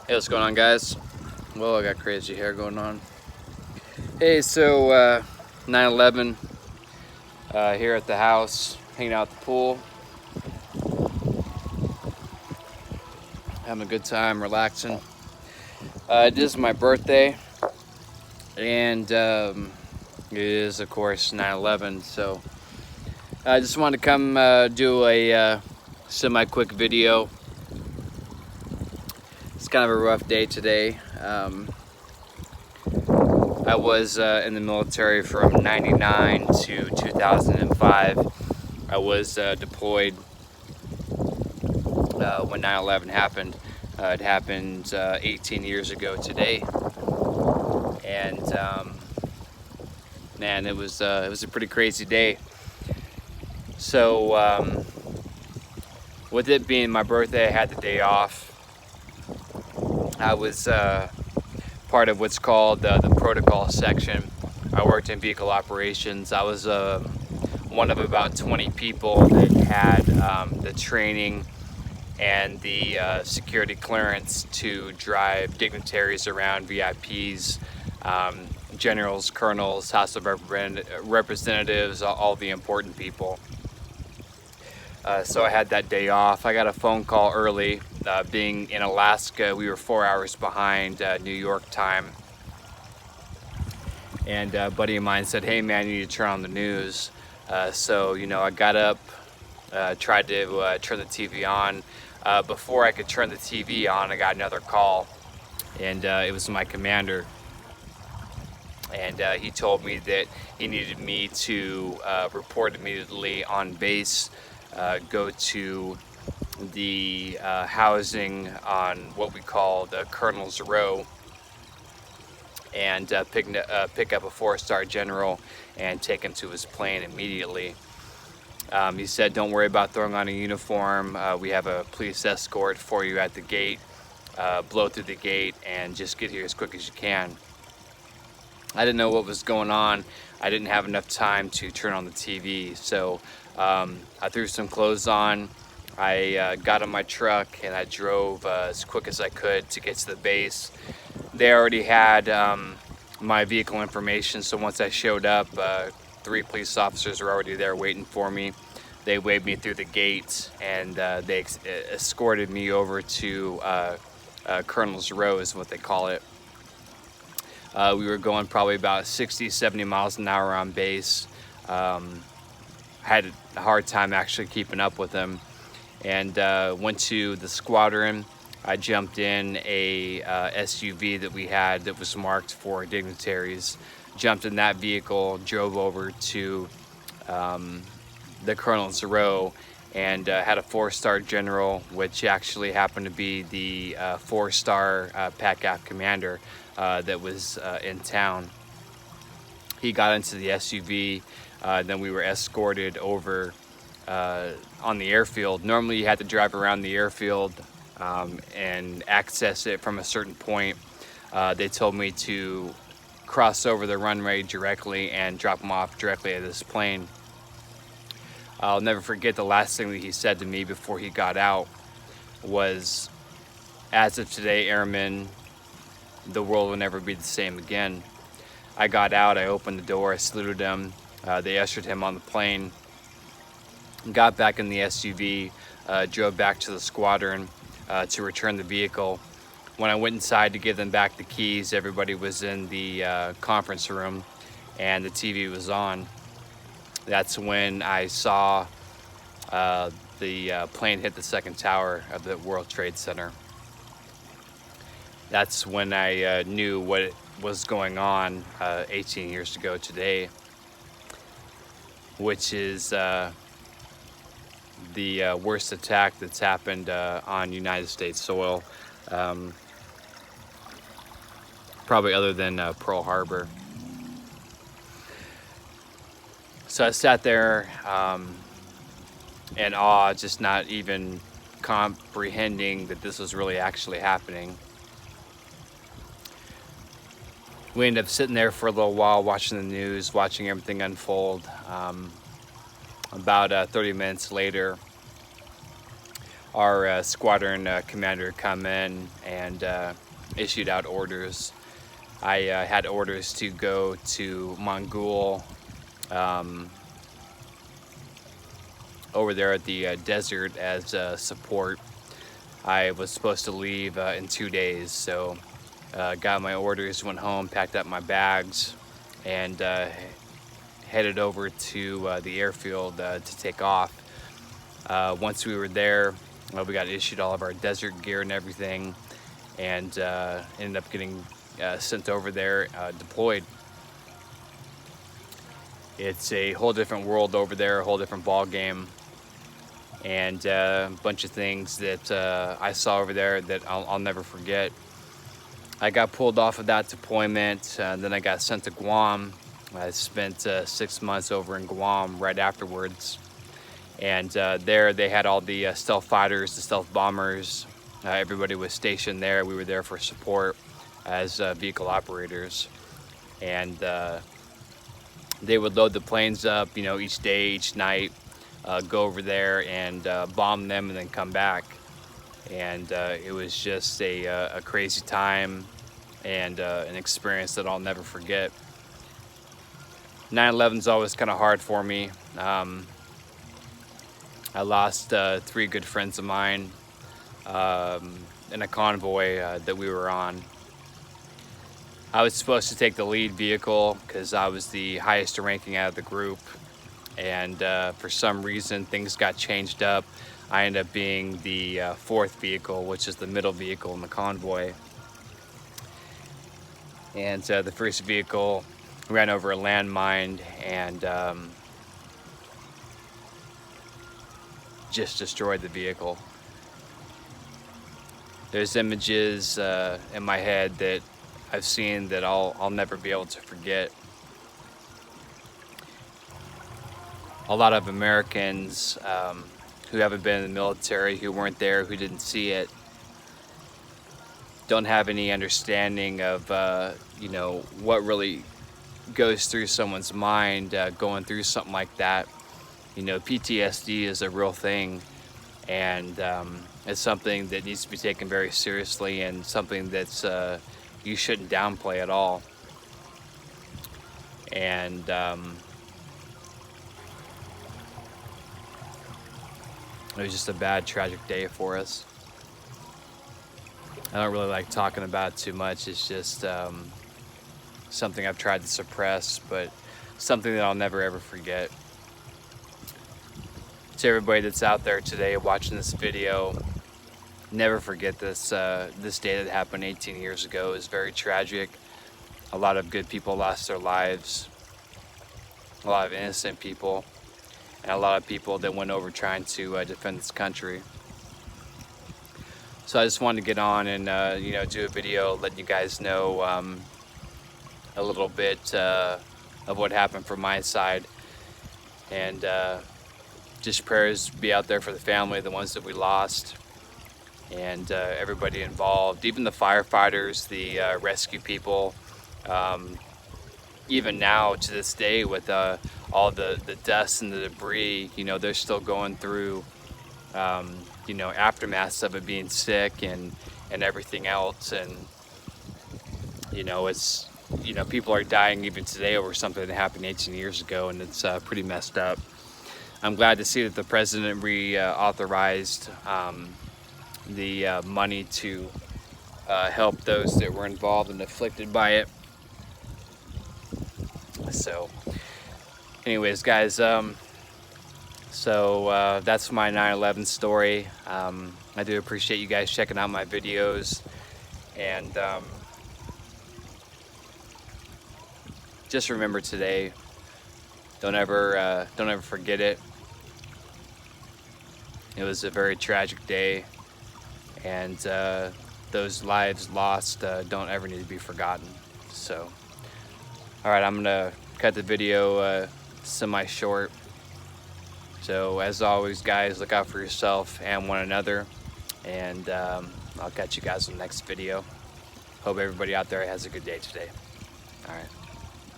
Hey, what's going on, guys? Well, I got crazy hair going on. Hey, so 9/11 here at the house, hanging out at the pool, having a good time, relaxing. This is my birthday, and it is, of course, 9/11. So I just wanted to come do a semi-quick video. It's kind of a rough day today. I was in the military from '99 to 2005. I was deployed when 9/11 happened. It happened 18 years ago today, and man, it was a pretty crazy day. So with it being my birthday, I had the day off. I was part of what's called the protocol section. I worked in vehicle operations. I was one of about 20 people that had the training and the security clearance to drive dignitaries around, VIPs, generals, colonels, House of Representatives, all the important people. So I had that day off. I got a phone call early. Being in Alaska, we were 4 hours behind New York time. And a buddy of mine said, "Hey man, you need to turn on the news." So, I got up, tried to turn the TV on. Before I could turn the TV on, I got another call, and it was my commander. And he told me that he needed me to report immediately on base, go to the housing on what we call the Colonel's Row, and pick up a 4-star general and take him to his plane immediately. He said, "Don't worry about throwing on a uniform. We have a police escort for you at the gate. Blow through the gate and just get here as quick as you can." I didn't know what was going on. I didn't have enough time to turn on the TV. So I threw some clothes on. I got in my truck and I drove as quick as I could to get to the base. They already had my vehicle information, so once I showed up, 3 police officers were already there waiting for me. They waved me through the gate, and they escorted me over to Colonel's Row is what they call it. We were going probably about 60, 70 miles an hour on base. Had a hard time actually keeping up with them, and went to the squadron. I jumped in a SUV that we had that was marked for dignitaries, jumped in that vehicle, drove over to the Colonel's Row, and had a 4-star general, which actually happened to be the 4-star PACAF commander that was in town. He got into the SUV, then we were escorted over on the airfield. Normally you had to drive around the airfield and access it from a certain point. They told me to cross over the runway directly and drop him off directly at this plane. I'll never forget the last thing that he said to me before he got out was, "As of today, airmen, the world will never be the same again." I got out, I opened the door, I saluted him. They ushered him on the plane, got back in the SUV, drove back to the squadron to return the vehicle. When I went inside to give them back the keys, everybody was in the conference room and the TV was on. That's when I saw the plane hit the second tower of the World Trade Center. That's when I knew what was going on 18 years ago today, which is the worst attack that's happened on United States soil, probably other than Pearl Harbor. So I sat there in awe, just not even comprehending that this was really actually happening. We ended up sitting there for a little while watching the news, watching everything unfold. About 30 minutes later, our squadron commander come in and issued out orders. I had orders to go to Mongul, over there at the desert as support. I was supposed to leave in 2 days, so got my orders, went home, packed up my bags, and headed over to the airfield to take off. Once we were there, we got issued all of our desert gear and everything, and ended up getting sent over there, deployed. It's a whole different world over there, a whole different ball game, and a bunch of things that I saw over there that I'll never forget. I got pulled off of that deployment, then I got sent to Guam. I spent 6 months over in Guam right afterwards, and there they had all the stealth fighters, the stealth bombers. Everybody was stationed there. We were there for support as vehicle operators, and they would load the planes up, you know, each day, each night, go over there and bomb them and then come back. And it was just a crazy time and an experience that I'll never forget. 9/11 is always kind of hard for me. I lost 3 good friends of mine in a convoy that we were on. I was supposed to take the lead vehicle because I was the highest ranking out of the group, and for some reason things got changed up. I ended up being the 4th vehicle, which is the middle vehicle in the convoy. And the first vehicle ran over a landmine and just destroyed the vehicle. There's images in my head that I've seen that I'll never be able to forget. A lot of Americans who haven't been in the military, who weren't there, who didn't see it, don't have any understanding of you know, what really goes through someone's mind going through something like that. You know, PTSD is a real thing, and it's something that needs to be taken very seriously, and something that's you shouldn't downplay at all. And it was just a bad, tragic day for us. I don't really like talking about it too much. It's just something I've tried to suppress, but something that I'll never ever forget. To everybody that's out there today watching this video, never forget this this day that happened 18 years ago. It was very tragic. A lot of good people lost their lives, a lot of innocent people, and a lot of people that went over trying to defend this country. So I just wanted to get on and you know, do a video letting you guys know a little bit of what happened from my side, and just prayers be out there for the family, the ones that we lost, and everybody involved, even the firefighters, the rescue people. Even now, to this day, with all the dust and the debris, you know, they're still going through, you know, aftermaths of it, being sick and everything else. And, you know, it's, you know, people are dying even today over something that happened 18 years ago, and it's pretty messed up. I'm glad to see that the president reauthorized the money to help those that were involved and afflicted by it. So anyways, guys, so that's my 9/11 story. I do appreciate you guys checking out my videos, and just remember today, don't ever forget it. It was a very tragic day, and those lives lost don't ever need to be forgotten. So, all right, I'm gonna cut the video semi-short. So as always, guys, look out for yourself and one another, and I'll catch you guys in the next video. Hope everybody out there has a good day today. All right.